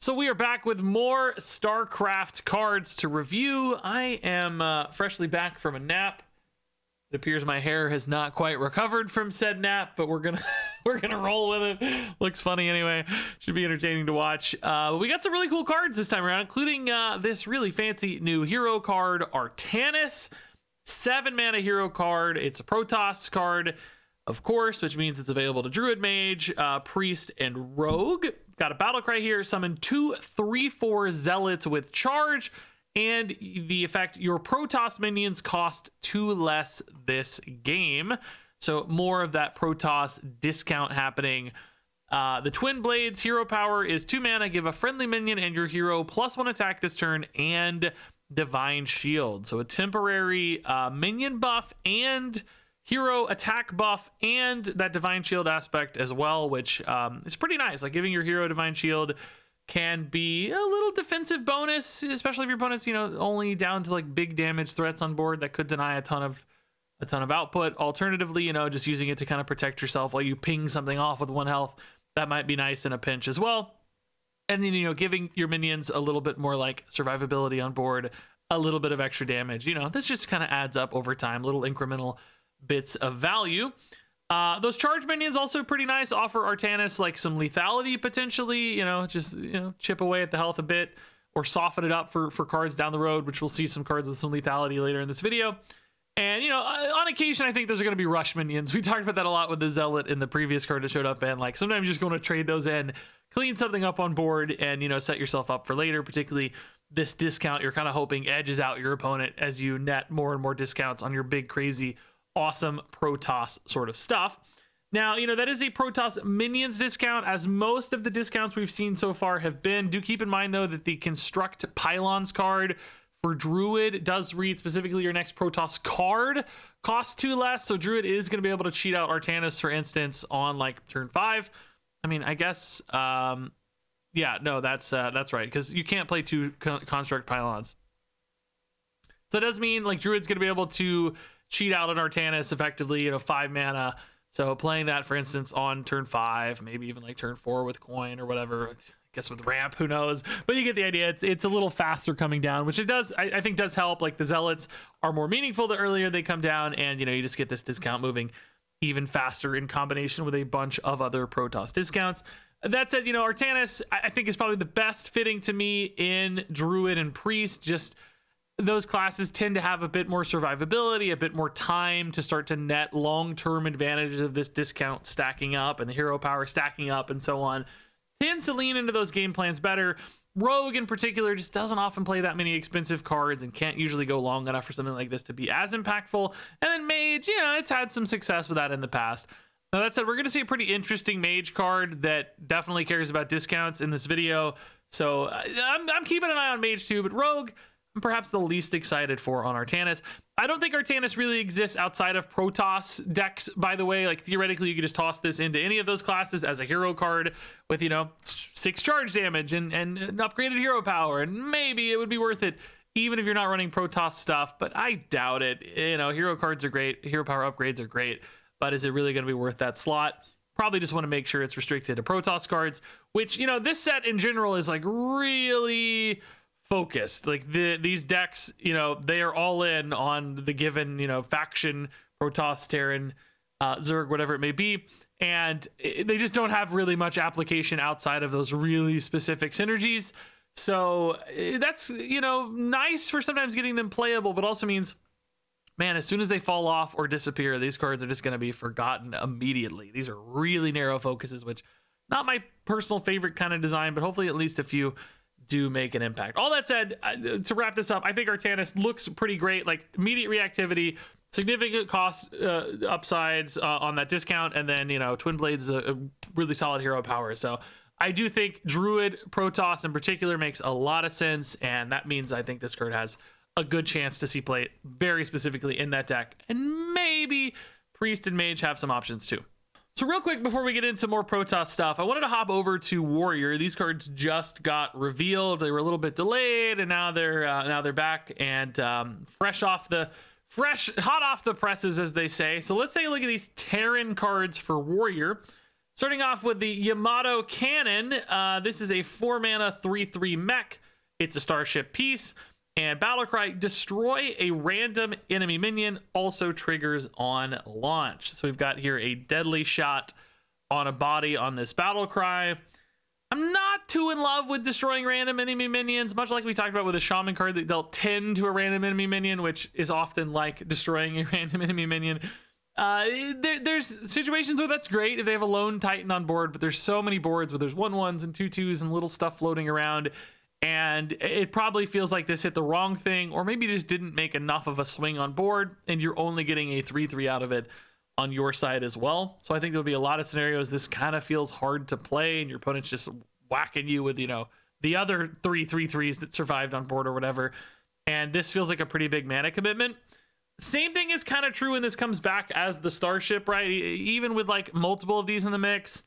So we are back with more StarCraft cards to review. I am freshly back from a nap. It appears my hair has not quite recovered from said nap, but we're gonna roll with it. Looks funny anyway. Should be entertaining to watch. But we got some really cool cards this time around, including this really fancy new hero card, Artanis. 7-mana hero card. It's a Protoss card, of course, which means it's available to Druid, Mage, Priest, and Rogue. Got a battle cry here. Summon 2 3/4 Zealots with charge. And the effect, your Protoss minions cost 2 less this game. So more of that Protoss discount happening. The Twin Blades hero power is 2 mana. Give a friendly minion and your hero +1 attack this turn and Divine Shield. So a temporary minion buff and hero attack buff and that Divine Shield aspect as well, which is pretty nice. Like giving your hero Divine Shield can be a little defensive bonus, especially if your opponent's, only down to like big damage threats on board that could deny a ton of output. Alternatively, just using it to kind of protect yourself while you ping something off with 1 health. That might be nice in a pinch as well. And then, giving your minions a little bit more like survivability on board, a little bit of extra damage. This just kind of adds up over time, little incremental bits of value. Those charge minions also pretty nice. Offer Artanis like some lethality potentially, just chip away at the health a bit or soften it up for cards down the road, which we'll see some cards with some lethality later in this video. And on occasion I think those are going to be rush minions. We talked about that a lot with the Zealot in the previous card that showed up, and like sometimes you're just going to trade those in, clean something up on board, and set yourself up for later. Particularly this discount, you're kind of hoping edges out your opponent as you net more and more discounts on your big crazy awesome Protoss sort of stuff. Now, that is a Protoss minions discount, as most of the discounts we've seen so far have been. Do keep in mind, though, that the Construct Pylons card for Druid does read specifically your next Protoss card costs 2 less. So Druid is going to be able to cheat out Artanis, for instance, on like turn 5. I mean, I guess, yeah, no, that's right, because you can't play 2 Construct Pylons. So it does mean like Druid's going to be able to cheat out an Artanis effectively, 5 mana. So playing that, for instance, on turn 5, maybe even like turn 4 with coin or whatever. I guess with ramp, who knows? But you get the idea. It's a little faster coming down, which it does. I think does help. Like the Zealots are more meaningful the earlier they come down, and you just get this discount moving even faster in combination with a bunch of other Protoss discounts. That said, Artanis I think is probably the best fitting to me in Druid and Priest. Just those classes tend to have a bit more survivability, a bit more time to start to net long-term advantages of this discount stacking up and the hero power stacking up and so on. Tends to lean into those game plans better. Rogue in particular just doesn't often play that many expensive cards and can't usually go long enough for something like this to be as impactful. And then Mage, it's had some success with that in the past. Now that said, we're going to see a pretty interesting Mage card that definitely cares about discounts in this video. So I'm keeping an eye on Mage too, but Rogue, I'm perhaps the least excited for on Artanis. I don't think Artanis really exists outside of Protoss decks, by the way. Like theoretically, you could just toss this into any of those classes as a hero card with, 6 charge damage and an upgraded hero power. And maybe it would be worth it even if you're not running Protoss stuff, but I doubt it. Hero cards are great. Hero power upgrades are great, but is it really going to be worth that slot? Probably just want to make sure it's restricted to Protoss cards, which, this set in general is like really focused. Like these decks, they are all in on the given, faction, Protoss, Terran, Zerg, whatever it may be. And they just don't have really much application outside of those really specific synergies. So that's, nice for sometimes getting them playable, but also means, man, as soon as they fall off or disappear, these cards are just going to be forgotten immediately. These are really narrow focuses, which not my personal favorite kind of design, but hopefully at least a few do make an impact. All that said, to wrap this up, I think Artanis looks pretty great. Like immediate reactivity, significant cost upsides on that discount, and then Twin Blades is a really solid hero power. So I do think Druid Protoss in particular makes a lot of sense, and that means I think this card has a good chance to see play very specifically in that deck, and maybe Priest and Mage have some options too. So real quick before we get into more Protoss stuff, I wanted to hop over to Warrior. These cards just got revealed. They were a little bit delayed, and now they're back and hot off the presses, as they say. So let's take a look at these Terran cards for Warrior. Starting off with the Yamato Cannon. This is a 4-mana 3/3 mech. It's a starship piece. And Battlecry, destroy a random enemy minion, also triggers on launch. So we've got here a deadly shot on a body on this Battlecry. I'm not too in love with destroying random enemy minions, much like we talked about with a Shaman card that dealt 10 to a random enemy minion, which is often like destroying a random enemy minion. There's situations where that's great if they have a lone Titan on board, but there's so many boards where there's 1/1s and 2/2s and little stuff floating around. And it probably feels like this hit the wrong thing, or maybe just didn't make enough of a swing on board, and you're only getting a 3/3 out of it on your side as well. So I think there'll be a lot of scenarios this kind of feels hard to play, and your opponent's just whacking you with, you know, the other 3/3s that survived on board or whatever. And this feels like a pretty big mana commitment. Same thing is kind of true when this comes back as the Starship, right? Even with like multiple of these in the mix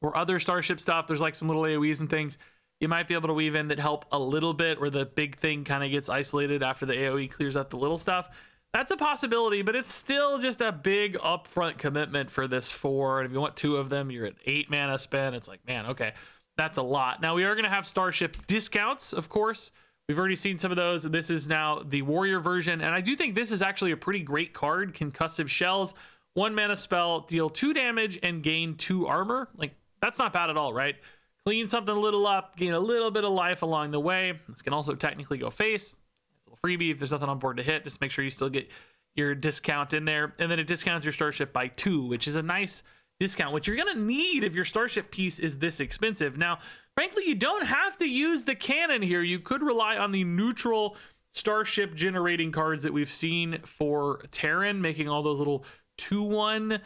or other Starship stuff, there's like some little AoEs and things you might be able to weave in that help a little bit, where the big thing kind of gets isolated after the AoE clears up the little stuff. That's a possibility, but it's still just a big upfront commitment for this 4. And if you want 2 of them, you're at 8 mana spend. It's like, man, okay, that's a lot. Now we are going to have Starship discounts, of course. We've already seen some of those. This is now the Warrior version, and I do think this is actually a pretty great card. Concussive Shells, 1 mana spell, deal 2 damage and gain 2 armor. Like, that's not bad at all, right? Clean something a little up, gain a little bit of life along the way. This can also technically go face. It's a little freebie if there's nothing on board to hit. Just make sure you still get your discount in there. And then it discounts your Starship by 2, which is a nice discount, which you're going to need if your Starship piece is this expensive. Now, frankly, you don't have to use the cannon here. You could rely on the neutral Starship generating cards that we've seen for Terran, making all those little 2/1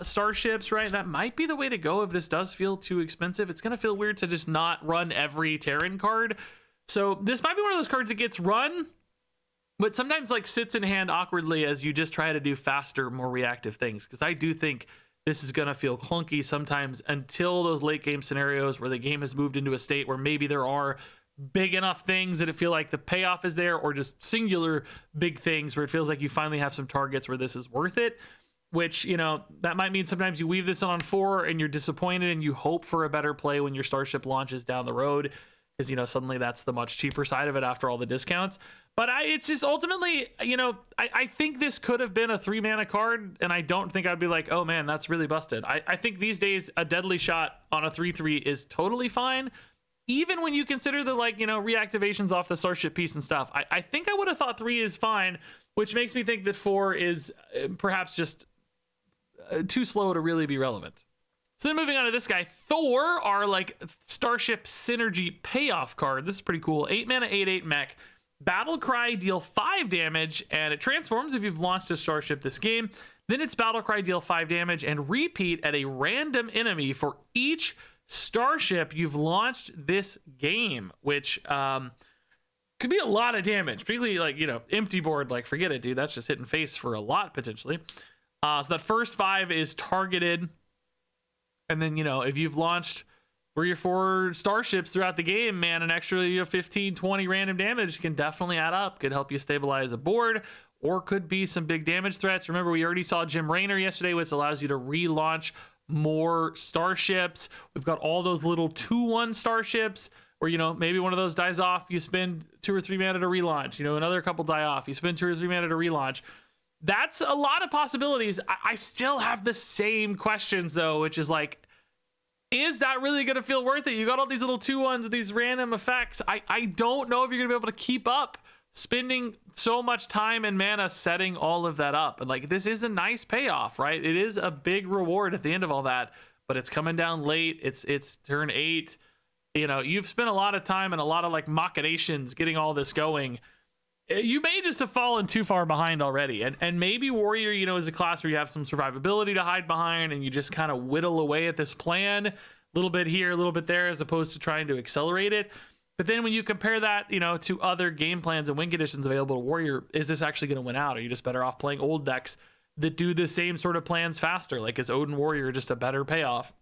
starships, right? That might be the way to go if this does feel too expensive. It's going to feel weird to just not run every Terran card. So this might be one of those cards that gets run, but sometimes like sits in hand awkwardly as you just try to do faster, more reactive things. Because I do think this is going to feel clunky sometimes until those late game scenarios where the game has moved into a state where maybe there are big enough things that it feel like the payoff is there, or just singular big things where it feels like you finally have some targets where this is worth it. Which, you know, that might mean sometimes you weave this on 4 and you're disappointed and you hope for a better play when your Starship launches down the road, because, you know, suddenly that's the much cheaper side of it after all the discounts. But it's just ultimately, you know, I think this could have been a 3-mana card, and I don't think I'd be like, oh man, that's really busted. I think these days a deadly shot on a 3/3 is totally fine, even when you consider the, like, you know, reactivations off the Starship piece and stuff. I think I would have thought 3 is fine, which makes me think that 4 is perhaps just too slow to really be relevant. So then moving on to this guy, Thor, our like Starship synergy payoff card. This is pretty cool. 8 mana, 8/8 mech. Battlecry, deal 5 damage, and it transforms if you've launched a Starship this game. Then it's Battlecry, deal 5 damage, and repeat at a random enemy for each Starship you've launched this game, which could be a lot of damage, particularly like, you know, empty board, like forget it, dude. That's just hitting face for a lot potentially. So that first 5 is targeted. And then, you know, if you've launched 3 or 4 Starships throughout the game, man, an extra, you know, 15, 20 random damage can definitely add up. Could help you stabilize a board, or could be some big damage threats. Remember, we already saw Jim Raynor yesterday, which allows you to relaunch more Starships. We've got all those little 2/1 Starships where, you know, maybe one of those dies off, you spend 2 or 3 mana to relaunch. You know, another couple die off, you spend 2 or 3 mana to relaunch. That's a lot of possibilities. I still have the same questions, though, which is like, is that really going to feel worth it? You got all these little 2/1s with these random effects. I don't know if you're going to be able to keep up spending so much time and mana setting all of that up. And like, this is a nice payoff, right? It is a big reward at the end of all that, but it's coming down late. It's turn 8. You know, you've spent a lot of time and a lot of like machinations getting all this going. You may just have fallen too far behind already. And maybe Warrior, you know, is a class where you have some survivability to hide behind and you just kind of whittle away at this plan a little bit here, a little bit there, as opposed to trying to accelerate it. But then when you compare that, you know, to other game plans and win conditions available to Warrior, is this actually going to win out? Are you just better off playing old decks that do the same sort of plans faster? Like, is Odin Warrior just a better payoff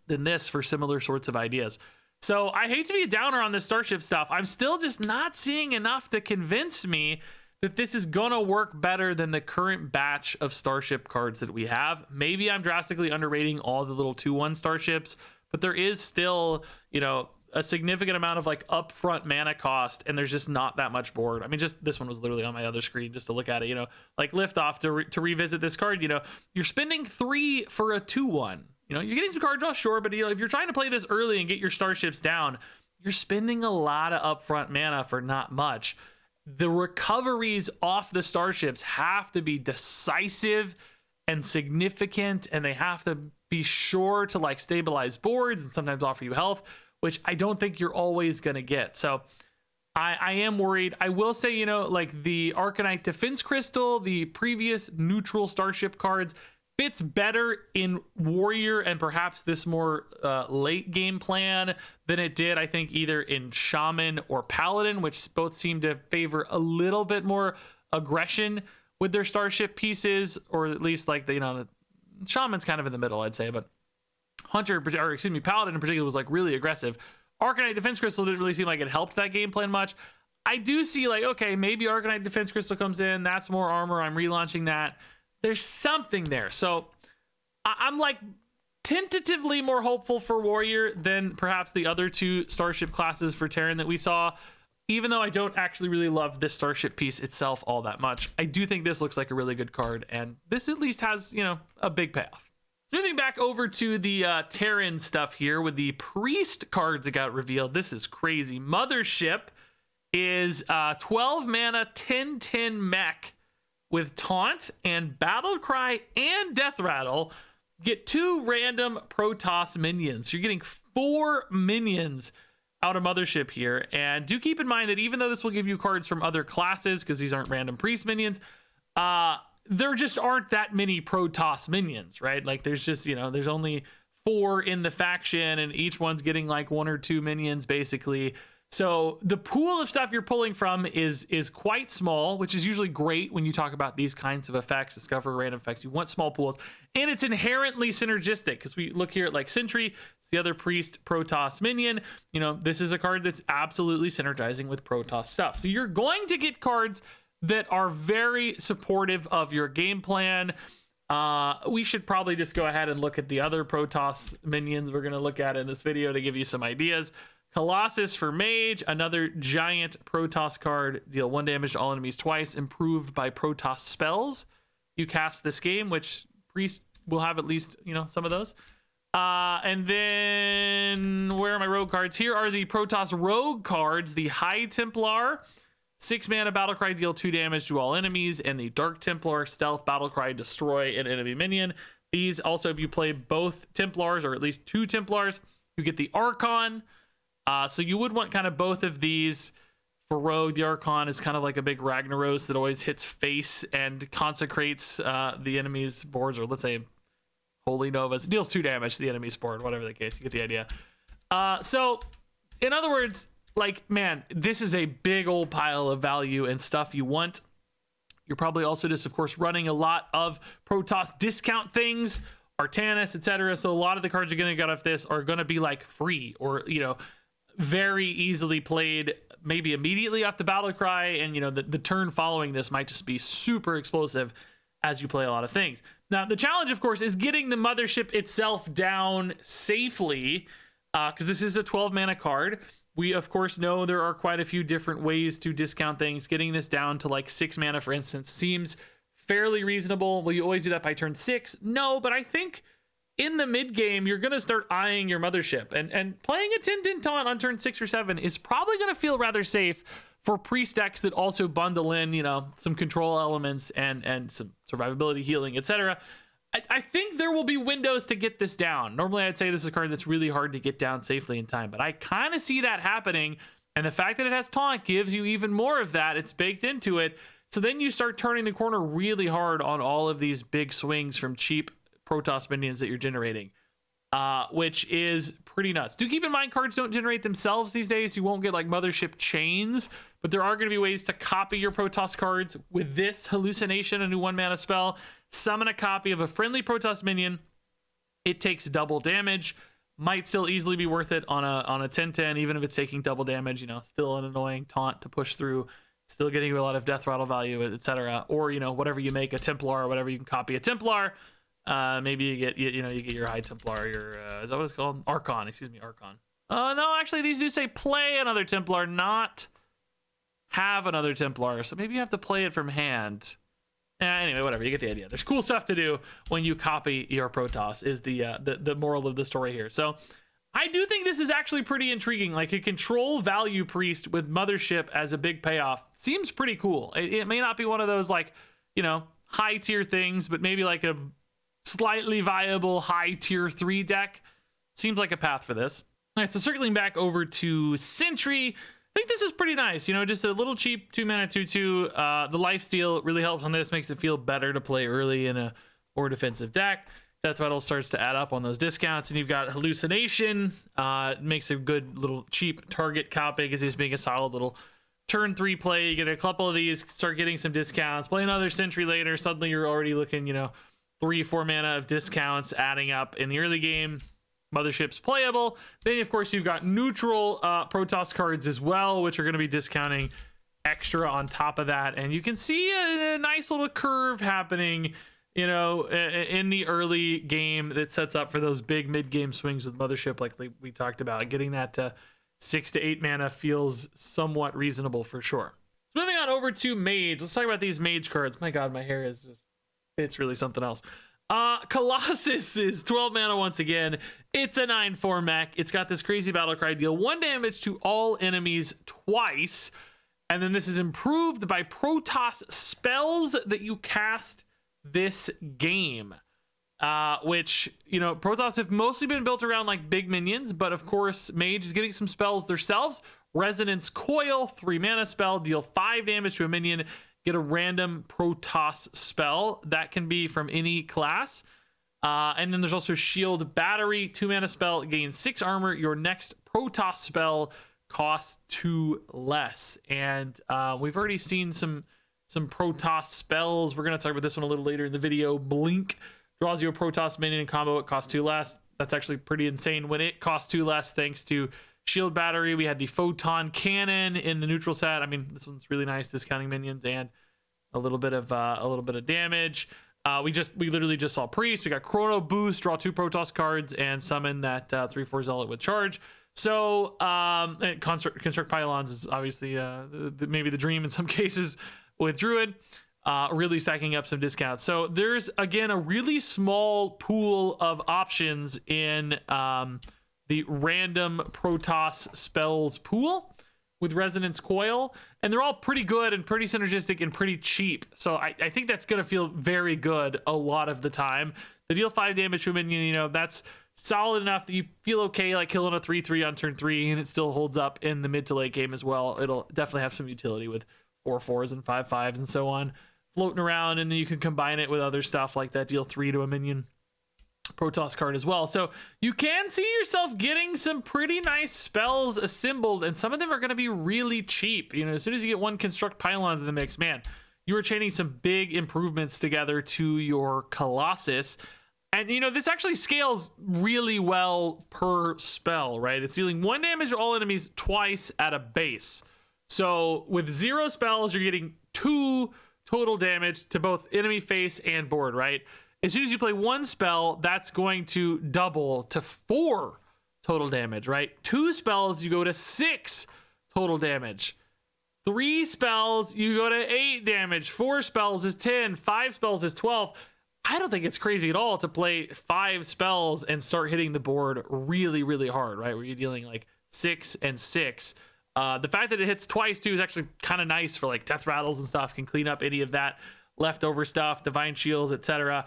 than this for similar sorts of ideas? So I hate to be a downer on this Starship stuff. I'm still just not seeing enough to convince me that this is gonna work better than the current batch of Starship cards that we have. Maybe I'm drastically underrating all the little 2/1 Starships, but there is still, you know, a significant amount of like upfront mana cost, and there's just not that much board. I mean, just this one was literally on my other screen just to look at it, you know, like Liftoff to revisit this card, you know, you're spending 3 for a 2/1. You know, you're getting some card draw, sure, but you know, if you're trying to play this early and get your Starships down, you're spending a lot of upfront mana for not much. The recoveries off the Starships have to be decisive and significant, and they have to be sure to like stabilize boards and sometimes offer you health, which I don't think you're always going to get. So I am worried. I will say, you know, like the Arcanite Defense Crystal, the previous neutral Starship cards, fits better in Warrior and perhaps this more late game plan than it did, I think, either in Shaman or Paladin, which both seem to favor a little bit more aggression with their Starship pieces, or at least like the, you know, the Shaman's kind of in the middle, I'd say, but Paladin in particular was like really aggressive. Arcanite Defense Crystal didn't really seem like it helped that game plan much. I do see like, okay, maybe Arcanite Defense Crystal comes in, that's more armor, I'm relaunching that. There's something there. So I'm like tentatively more hopeful for Warrior than perhaps the other 2 Starship classes for Terran that we saw. Even though I don't actually really love this Starship piece itself all that much, I do think this looks like a really good card, and this at least has, you know, a big payoff. So moving back over to the Terran stuff here with the Priest cards that got revealed. This is crazy. Mothership is 12 mana, 10/10 mech with Taunt and Battle Cry and Death Rattle. Get 2 random Protoss minions. So you're getting 4 minions out of Mothership here. And do keep in mind that even though this will give you cards from other classes, because these aren't random Priest minions, there just aren't that many Protoss minions, right? Like there's just, you know, there's only 4 in the faction, and each one's getting like 1 or 2 minions basically. So the pool of stuff you're pulling from is quite small, which is usually great when you talk about these kinds of effects, discover random effects. You want small pools, and it's inherently synergistic, because we look here at like Sentry, it's the other Priest Protoss minion. You know, this is a card that's absolutely synergizing with Protoss stuff. So you're going to get cards that are very supportive of your game plan. We should probably just go ahead and look at the other Protoss minions we're going to look at in this video to give you some ideas. Colossus for Mage, another giant Protoss card. Deal 1 damage to all enemies twice, improved by Protoss spells you cast this game, which Priest will have at least, you know, some of those. And then where are my rogue cards? Here are the Protoss rogue cards. The High Templar, 6 mana Battlecry, deal 2 damage to all enemies, and the Dark Templar, stealth Battlecry, destroy an enemy minion. These also, if you play both Templars, or at least 2 Templars, you get the Archon. So you would want kind of both of these for rogue. The Archon is kind of like a big Ragnaros that always hits face and consecrates the enemy's boards, or let's say Holy Novas. It deals 2 damage to the enemy's board, whatever the case. You get the idea. So in other words, like, man, this is a big old pile of value and stuff you want. You're probably also just, of course, running a lot of Protoss discount things, Artanis, etc. So a lot of the cards you're going to get off this are going to be like free, or, you know, very easily played, maybe immediately off the Battle Cry. And, you know, the turn following this might just be super explosive as you play a lot of things. Now, the challenge, of course, is getting the Mothership itself down safely, because this is a 12 mana card. We, of course, know there are quite a few different ways to discount things. Getting this down to like 6 mana, for instance, seems fairly reasonable. Will you always do that by turn 6? No, but I think in the mid game, you're going to start eyeing your Mothership. And playing a 10/10 taunt on turn 6 or 7 is probably going to feel rather safe for Priest decks that also bundle in, you know, some control elements and some survivability, healing, etc. I think there will be windows to get this down. Normally, I'd say this is a card that's really hard to get down safely in time, but I kind of see that happening. And the fact that it has taunt gives you even more of that. It's baked into it. So then you start turning the corner really hard on all of these big swings from cheap Protoss minions that you're generating, which is pretty nuts. Do keep in mind, cards don't generate themselves these days. You won't get like Mothership chains, but there are going to be ways to copy your Protoss cards with this hallucination, a new 1 mana spell. Summon a copy of a friendly Protoss minion. It takes double damage. Might still easily be worth it on a 10/10, even if it's taking double damage. You know, still an annoying taunt to push through. still getting you a lot of death rattle value, etc. Or, you know, whatever you make a Templar or whatever, you can copy a Templar. Maybe you get, you know, you get your High Templar, your, is that what it's called? Archon, excuse me, Archon. No, actually, these do say play another Templar, not have another Templar. So maybe you have to play it from hand. Anyway, whatever, you get the idea. There's cool stuff to do when you copy your Protoss, is the moral of the story here. So I do think this is actually pretty intriguing. Like a control value priest with Mothership as a big payoff seems pretty cool. It may not be one of those, like, you know, high tier things, but maybe like a slightly viable high tier 3 deck. Seems like a path for this. All right, so circling back over to Sentry, I think this is pretty nice. You know, just a little cheap 2-mana 2/2. The lifesteal really helps on this, makes it feel better to play early in a more defensive deck. Death Rattle starts to add up on those discounts, and you've got Hallucination. Makes a good little cheap target copy because he's being a solid little turn 3 play. You get a couple of these, start getting some discounts, play another Sentry later. Suddenly you're already looking, you know, 3-4 mana of discounts adding up in the early game. Mothership's playable. Then, of course, you've got neutral Protoss cards as well, which are going to be discounting extra on top of that. And you can see a nice little curve happening, you know, in the early game that sets up for those big mid-game swings with Mothership, like we talked about. Getting that to 6 to 8 mana feels somewhat reasonable for sure. So moving on over to Mage. Let's talk about these Mage cards. My God, my hair is just, it's really something else. Colossus is 12 mana once again. It's a 9/4 mech. It's got this crazy battle cry, deal 1 damage to all enemies twice. And then this is improved by Protoss spells that you cast this game. Which, you know, Protoss have mostly been built around like big minions, but of course Mage is getting some spells themselves. Resonance Coil, 3 mana spell, deal 5 damage to a minion. Get a random Protoss spell that can be from any class. And then there's also Shield Battery, 2 mana spell, gain 6 armor. Your next Protoss spell costs 2 less. And we've already seen some Protoss spells. We're going to talk about this one a little later in the video. Blink draws you a Protoss minion in combo. It costs 2 less. That's actually pretty insane when it costs 2 less thanks to Shield Battery. We had the Photon Cannon in the neutral set. I mean, this one's really nice, discounting minions and a little bit of damage. We literally just saw Priest. We got Chrono Boost, draw 2 Protoss cards and summon that 3/4 Zealot with charge. So and construct Pylons is obviously maybe the dream in some cases with Druid. Really stacking up some discounts. So there's again a really small pool of options in the random Protoss spells pool with Resonance Coil, and they're all pretty good and pretty synergistic and pretty cheap. So I think that's going to feel very good a lot of the time. The deal 5 damage to a minion, you know, that's solid enough that you feel okay like killing a 3/3 on turn 3, and it still holds up in the mid to late game as well. It'll definitely have some utility with 4/4s and 5/5s and so on floating around, and then you can combine it with other stuff like that deal 3 to a minion Protoss card as well. So you can see yourself getting some pretty nice spells assembled, and some of them are going to be really cheap. You know, as soon as you get 1 construct Pylons in the mix, man, you are chaining some big improvements together to your Colossus. And you know, this actually scales really well per spell, right? It's dealing 1 damage to all enemies twice at a base. So with 0 spells, you're getting 2 total damage to both enemy face and board, right? As soon as you play 1 spell, that's going to double to 4 total damage, right? 2 spells, you go to 6 total damage. 3 spells, you go to 8 damage. 4 spells is 10. 5 spells is 12. I don't think it's crazy at all to play 5 spells and start hitting the board really, really hard, right? Where you're dealing like 6 and 6. The fact that it hits twice too is actually kind of nice for like death rattles and stuff. Can clean up any of that leftover stuff, divine shields, etc.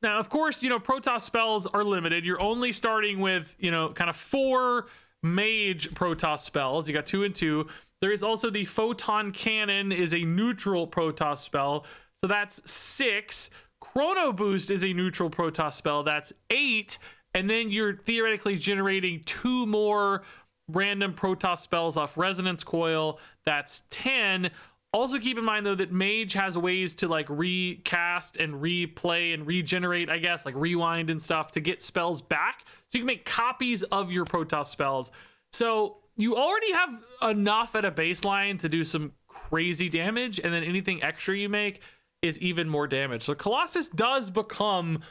Now, of course, you know, Protoss spells are limited. You're only starting with, you know, kind of 4 Mage Protoss spells. You got 2 and 2. There is also the Photon Cannon is a neutral Protoss spell. So that's 6. Chrono Boost is a neutral Protoss spell. That's 8. And then you're theoretically generating 2 more random Protoss spells off Resonance Coil. That's 10. Also keep in mind though that Mage has ways to like recast and replay and regenerate, I guess, like rewind and stuff to get spells back. So you can make copies of your Protoss spells. So you already have enough at a baseline to do some crazy damage, and then anything extra you make is even more damage. So Colossus does become,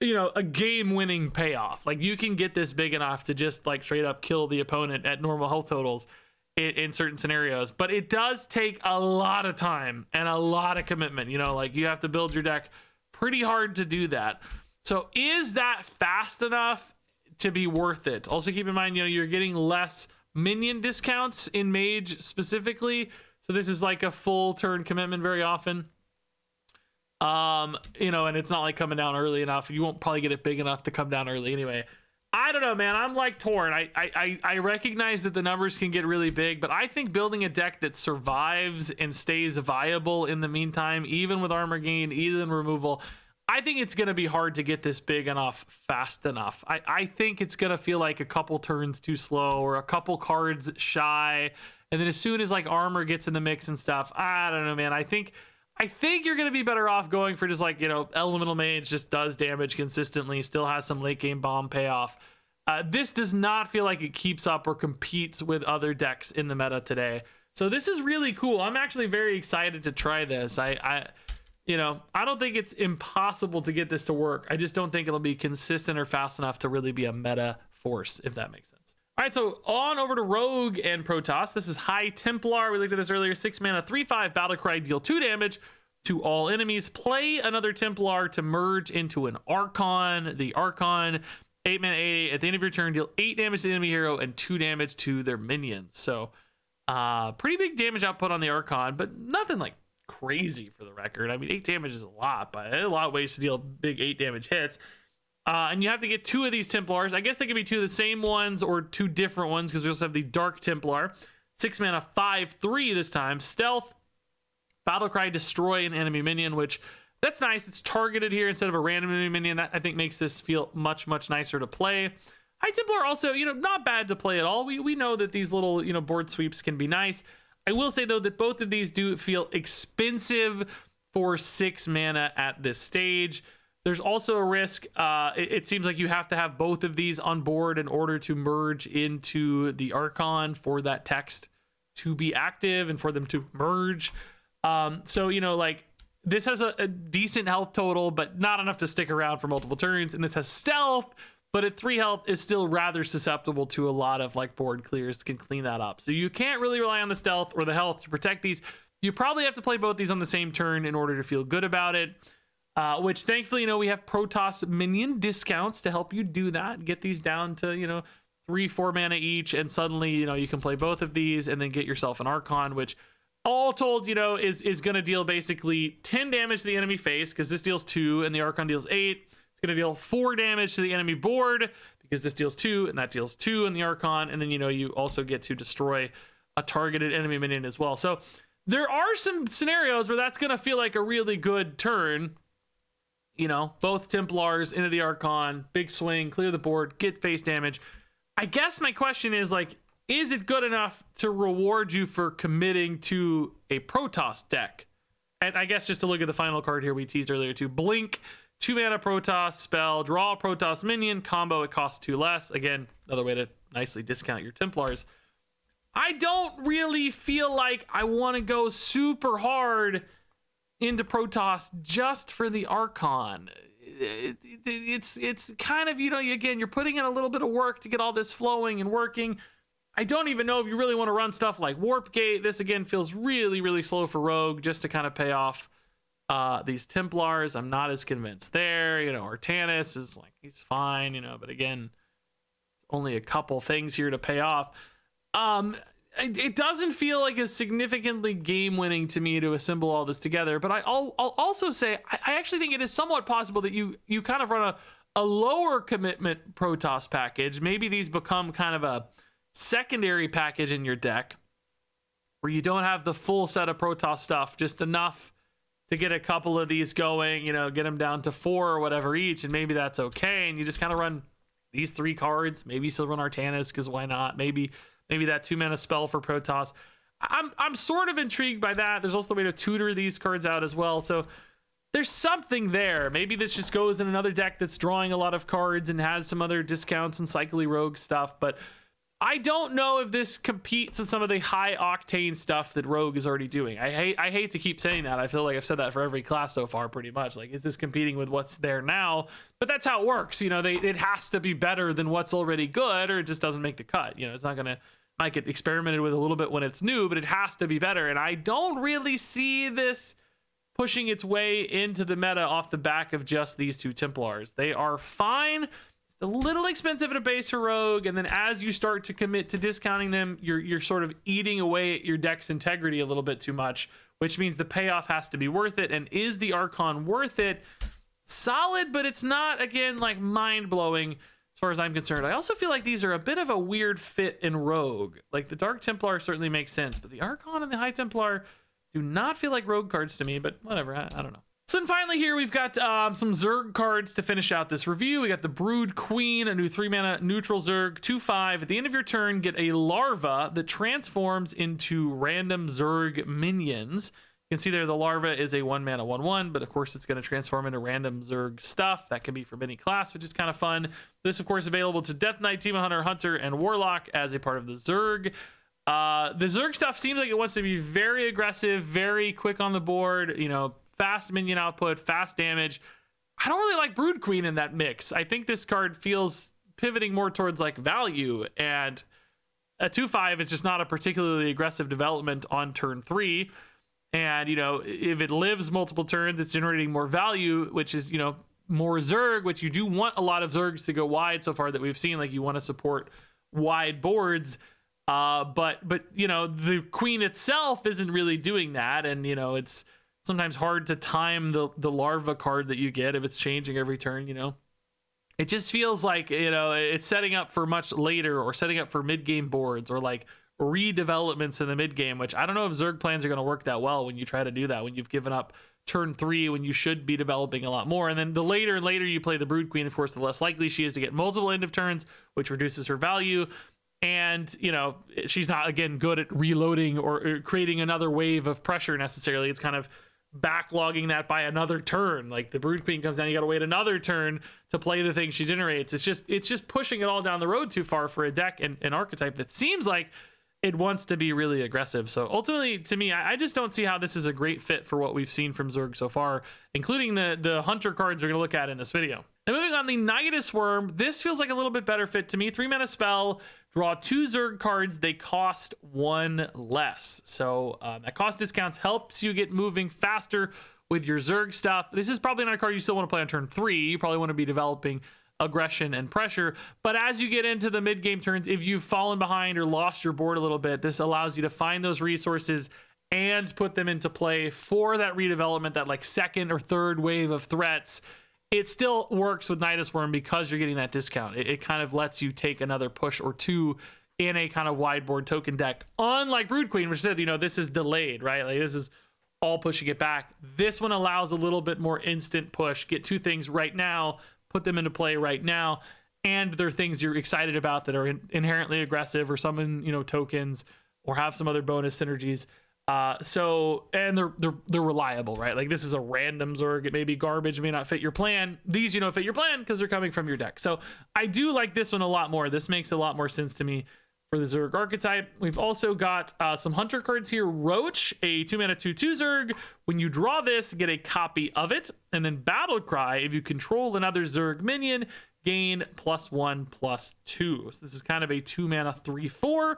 you know, a game-winning payoff. Like, you can get this big enough to just like straight up kill the opponent at normal health totals in certain scenarios, but it does take a lot of time and a lot of commitment. You know, like, you have to build your deck pretty hard to do that. So is that fast enough to be worth it? Also keep in mind, you know, you're getting less minion discounts in Mage specifically, so this is like a full turn commitment very often. You know, and it's not like coming down early enough. You won't probably get it big enough to come down early anyway. I don't know, man. I'm like torn. I recognize that the numbers can get really big, but I think building a deck that survives and stays viable in the meantime, even with armor gain, even removal, I think it's going to be hard to get this big enough fast enough. I think it's going to feel like a couple turns too slow or a couple cards shy. And then as soon as like armor gets in the mix and stuff, I don't know, man. I think you're going to be better off going for just like, you know, Elemental Mage just does damage consistently, still has some late game bomb payoff. This does not feel like it keeps up or competes with other decks in the meta today. So this is really cool. I'm actually very excited to try this. You know, I don't think it's impossible to get this to work. I just don't think it'll be consistent or fast enough to really be a meta force, if that makes sense. All right, so on over to Rogue and Protoss. This is High Templar. We looked at this earlier. 6 mana, 3/5 Battlecry, deal 2 damage to all enemies. Play another Templar to merge into an Archon. The Archon, 8 mana, 8. At the end of your turn, deal 8 damage to the enemy hero and 2 damage to their minions. So, pretty big damage output on the Archon, but nothing like crazy for the record. I mean, 8 damage is a lot, but a lot of ways to deal big 8 damage hits. And you have to get 2 of these Templars. I guess they could be 2 of the same ones or 2 different ones, because we also have the Dark Templar. 6 mana, 5/3 this time. Stealth, Battlecry, destroy an enemy minion, which that's nice. It's targeted here instead of a random enemy minion. That I think makes this feel much, much nicer to play. High Templar also, you know, not bad to play at all. We know that these little, you know, board sweeps can be nice. I will say, though, that both of these do feel expensive for 6 mana at this stage. There's also a risk. It seems like you have to have both of these on board in order to merge into the Archon for that text to be active and for them to merge. So, you know, like, this has a decent health total, but not enough to stick around for multiple turns. And this has stealth, but at 3 health is still rather susceptible to a lot of like board clears, can clean that up. So you can't really rely on the stealth or the health to protect these. You probably have to play both these on the same turn in order to feel good about it, which thankfully, you know, we have Protoss minion discounts to help you do that. Get these down to, you know, 3-4 mana each, and suddenly, you know, you can play both of these and then get yourself an Archon, which all told, you know, is going to deal basically 10 damage to the enemy face, because this deals 2 and the Archon deals 8. It's going to deal 4 damage to the enemy board, because this deals 2 and that deals 2 in the Archon. And then, you know, you also get to destroy a targeted enemy minion as well. So there are some scenarios where that's going to feel like a really good turn. You know, both Templars into the Archon, big swing, clear the board, get face damage. I guess my question is, like, is it good enough to reward you for committing to a Protoss deck? And I guess just to look at the final card here we teased earlier too. Blink, 2 mana Protoss spell, draw a Protoss minion, combo, it costs 2 less. Again, another way to nicely discount your Templars. I don't really feel like I want to go super hard into Protoss just for the Archon. It's kind of, you know, again, you're putting in a little bit of work to get all this flowing and working. I don't even know if you really want to run stuff like Warp Gate. This again feels really, really slow for Rogue, just to kind of pay off these Templars. I'm not as convinced there. You know, Artanis is like, he's fine, you know, but again, only a couple things here to pay off. It doesn't feel like it's significantly game winning to me to assemble all this together, but I'll also say I actually think it is somewhat possible that you kind of run a lower commitment Protoss package. Maybe these become kind of a secondary package in your deck where you don't have the full set of Protoss stuff, just enough to get a couple of these going, you know, get them down to 4 or whatever each, and maybe that's okay. And you just kind of run these 3 cards. Maybe you still run Artanis, because why not? Maybe that 2 mana spell for Protoss. I'm sort of intrigued by that. There's also a way to tutor these cards out as well. So there's something there. Maybe this just goes in another deck that's drawing a lot of cards and has some other discounts and cycly rogue stuff. But I don't know if this competes with some of the high octane stuff that Rogue is already doing. I hate to keep saying that. I feel like I've said that for every class so far, pretty much. Like, is this competing with what's there now? But that's how it works. You know, it has to be better than what's already good, or it just doesn't make the cut. You know, it's not gonna, might get experimented with a little bit when it's new, but it has to be better. And I don't really see this pushing its way into the meta off the back of just these two Templars. They are fine. A little expensive at a base for Rogue, and then as you start to commit to discounting them, you're sort of eating away at your deck's integrity a little bit too much, which means the payoff has to be worth it. And is the Archon worth it? Solid, but it's not, again, like mind-blowing as far as I'm concerned. I also feel like these are a bit of a weird fit in Rogue. Like, the Dark Templar certainly makes sense, but the Archon and the High Templar do not feel like Rogue cards to me, but whatever, I don't know. So then finally here, we've got some Zerg cards to finish out this review. We got the Brood Queen, a new 3-mana neutral Zerg, 2/5. At the end of your turn, get a larva that transforms into random Zerg minions. You can see there the larva is a 1-mana 1/1, but of course it's going to transform into random Zerg stuff. That can be from any class, which is kind of fun. This, of course, available to Death Knight, Team Hunter, Hunter, and Warlock as a part of the Zerg. The Zerg stuff seems like it wants to be very aggressive, very quick on the board, you know, fast minion output, fast damage. I don't really like Brood Queen in that mix. I think this card feels pivoting more towards like value, and a 2/5 is just not a particularly aggressive development on turn 3. And, you know, if it lives multiple turns, it's generating more value, which is, you know, more Zerg, which you do want a lot of Zergs to go wide so far that we've seen. Like, you want to support wide boards. But you know, the Queen itself isn't really doing that. And, you know, it's sometimes hard to time the larva card that you get if it's changing every turn. You know, it just feels like, you know, it's setting up for much later, or setting up for mid-game boards, or like redevelopments in the mid-game, which I don't know if Zerg plans are going to work that well when you try to do that, when you've given up turn 3, when you should be developing a lot more. And then the later and later you play the Brood Queen, of course, the less likely she is to get multiple end of turns, which reduces her value. And, you know, she's not, again, good at reloading or creating another wave of pressure necessarily. It's kind of backlogging that by another turn. Like, the Brood Queen comes down, you got to wait another turn to play the thing she generates. It's just pushing it all down the road too far for a deck and an archetype that seems like it wants to be really aggressive. So ultimately, to me, I just don't see how this is a great fit for what we've seen from Zerg so far, including the Hunter cards we're going to look at in this video. Now, moving on, the Nidus Worm. This feels like a little bit better fit to me. 3-mana spell, draw 2 Zerg cards. They cost 1 less. So that cost discounts helps you get moving faster with your Zerg stuff. This is probably not a card you still want to play on turn 3. You probably want to be developing aggression and pressure. But as you get into the mid-game turns, if you've fallen behind or lost your board a little bit, this allows you to find those resources and put them into play for that redevelopment, that like second or third wave of threats. It still works with Nidus Worm because you're getting that discount. It kind of lets you take another push or two in a kind of wide board token deck. Unlike Brood Queen, which said, you know, this is delayed, right? Like, this is all pushing it back. This one allows a little bit more instant push. Get 2 things right now, put them into play right now, and they're things you're excited about that are inherently aggressive, or summon, you know, tokens, or have some other bonus synergies. And they're reliable, right? Like, this is a random Zerg. It may be garbage, it may not fit your plan. These, you know, fit your plan because they're coming from your deck. So I do like this one a lot more. This makes a lot more sense to me for the Zerg archetype. We've also got some Hunter cards here. Roach, a 2-mana 2/2 Zerg. When you draw this, get a copy of it. And then Battle Cry, if you control another Zerg minion, gain +1/+2. So this is kind of a 2-mana 3/4.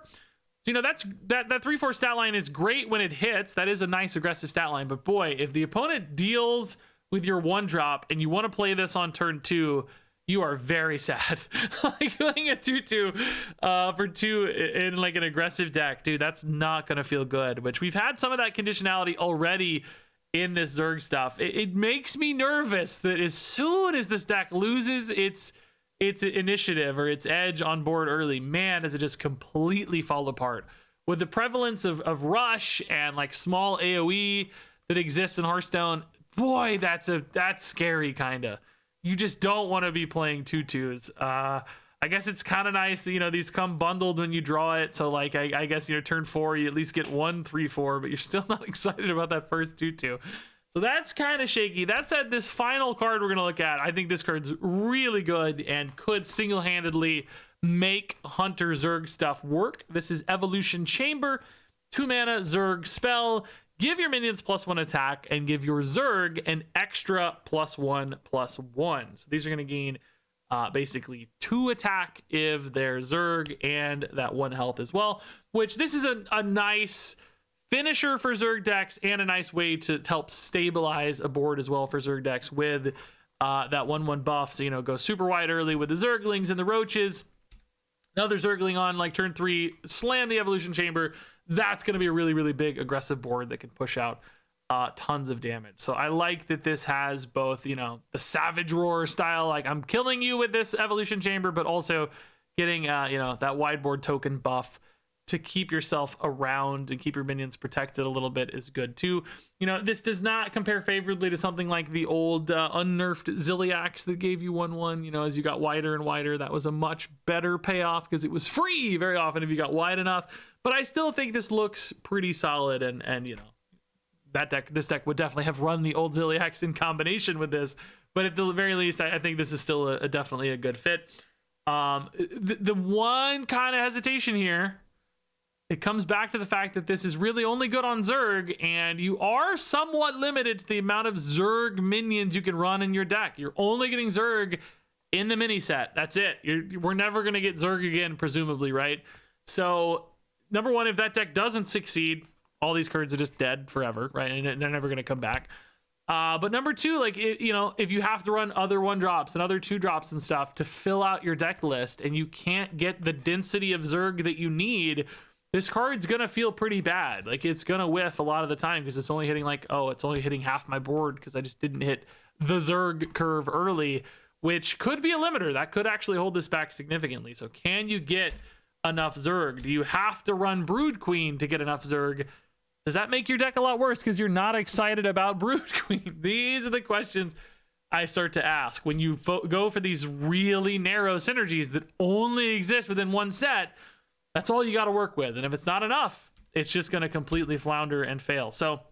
So, you know, that 3/4 stat line is great when it hits. That is a nice aggressive stat line. But boy, if the opponent deals with your 1-drop and you want to play this on turn 2, you are very sad. Like, playing a 2/2 for 2 in like an aggressive deck, dude, that's not gonna feel good. Which we've had some of that conditionality already in this Zerg stuff. It makes me nervous that as soon as this deck loses its initiative or its edge on board early, man, does it just completely fall apart. With the prevalence of rush and like small AoE that exists in Hearthstone, boy, that's scary, kinda. You just don't want to be playing 2/2s. I guess it's kind of nice that, you know, these come bundled when you draw it. So like, I guess, you know, turn 4, you at least get 1 3/4, but you're still not excited about that first 2/2. So that's kind of shaky. That said, this final card we're going to look at, I think this card's really good and could single-handedly make Hunter Zerg stuff work. This is Evolution Chamber, 2 mana Zerg spell. Give your minions +1 attack and give your Zerg an extra +1/+1. So these are going to gain basically 2 attack if they're Zerg and that 1 health as well, which this is a nice finisher for Zerg decks and a nice way to help stabilize a board as well for Zerg decks with that 1/1 buff. So, you know, go super wide early with the Zerglings and the Roaches. Another Zergling on like turn 3, slam the Evolution Chamber. That's going to be a really, really big aggressive board that can push out tons of damage. So I like that this has both, you know, the Savage Roar style, like I'm killing you with this Evolution Chamber, but also getting, you know, that wideboard token buff to keep yourself around and keep your minions protected a little bit is good too. You know, this does not compare favorably to something like the old unnerfed Ziliax that gave you 1/1. You know, as you got wider and wider, that was a much better payoff because it was free very often if you got wide enough. But I still think this looks pretty solid, and you know, this deck would definitely have run the old Ziliax in combination with this. But at the very least, I think this is still definitely a good fit. The one kind of hesitation here, it comes back to the fact that this is really only good on Zerg, and you are somewhat limited to the amount of Zerg minions you can run in your deck. You're only getting Zerg in the mini set. That's it. We're never going to get Zerg again, presumably, right? So, number one, if that deck doesn't succeed, all these cards are just dead forever, right? And they're never going to come back. But number two, like, you know, if you have to run other 1-drops and other 2-drops and stuff to fill out your deck list, and you can't get the density of Zerg that you need, this card's gonna feel pretty bad. Like, it's gonna whiff a lot of the time because it's only hitting like, oh, it's only hitting half my board because I just didn't hit the Zerg curve early, which could be a limiter. That could actually hold this back significantly. So can you get enough Zerg? Do you have to run Brood Queen to get enough Zerg? Does that make your deck a lot worse because you're not excited about Brood Queen? These are the questions I start to ask when you go for these really narrow synergies that only exist within one set. That's all you got to work with. And if it's not enough, it's just going to completely flounder and fail. So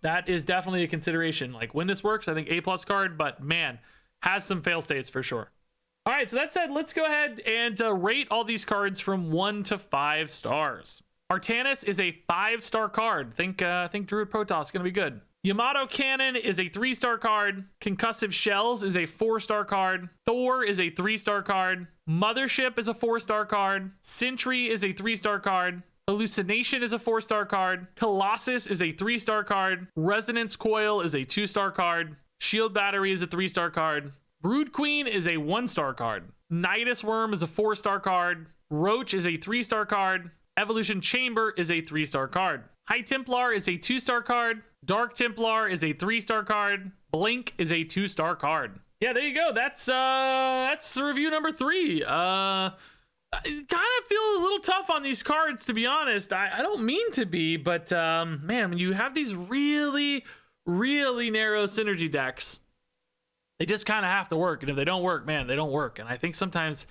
that is definitely a consideration. Like, when this works, I think A+ card, but man, has some fail states for sure. All right, so that said, let's go ahead and rate all these cards from 1 to 5 stars. Artanis is a 5-star card. Think Druid Protoss is going to be good. Yamato Cannon is a 3-star card. Concussive Shells is a 4-star card. Thor is a 3-star card. Mothership is a 4-star card. Sentry is a 3-star card. Hallucination is a 4-star card. Colossus is a 3-star card. Resonance Coil is a 2-star card. Shield Battery is a 3-star card. Brood Queen is a 1-star card. Nidus Worm is a 4-star card. Roach is a 3-star card. Evolution Chamber is a 3-star card. High Templar is a 2-star card. Dark Templar is a 3-star card. Blink is a 2-star card. Yeah, there you go. That's review number 3. I kind of feel a little tough on these cards, to be honest. I don't mean to be, but man, when you have these really, really narrow synergy decks, they just kind of have to work. And if they don't work, man, they don't work. And I think sometimes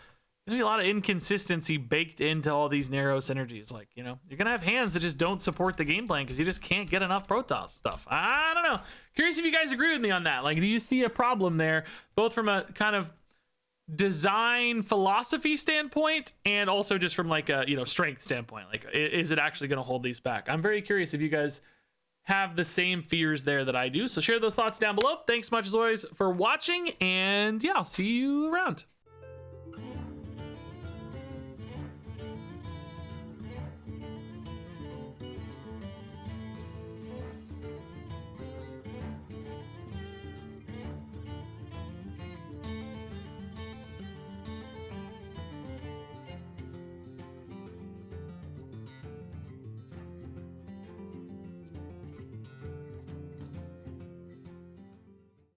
there's gonna be a lot of inconsistency baked into all these narrow synergies. Like, you know, you're gonna have hands that just don't support the game plan because you just can't get enough Protoss stuff. I don't know. Curious if you guys agree with me on that. Like, do you see a problem there, both from a kind of design philosophy standpoint and also just from like a, you know, strength standpoint? Like, is it actually gonna hold these back? I'm very curious if you guys have the same fears there that I do. So share those thoughts down below. Thanks much as always for watching, and yeah, I'll see you around.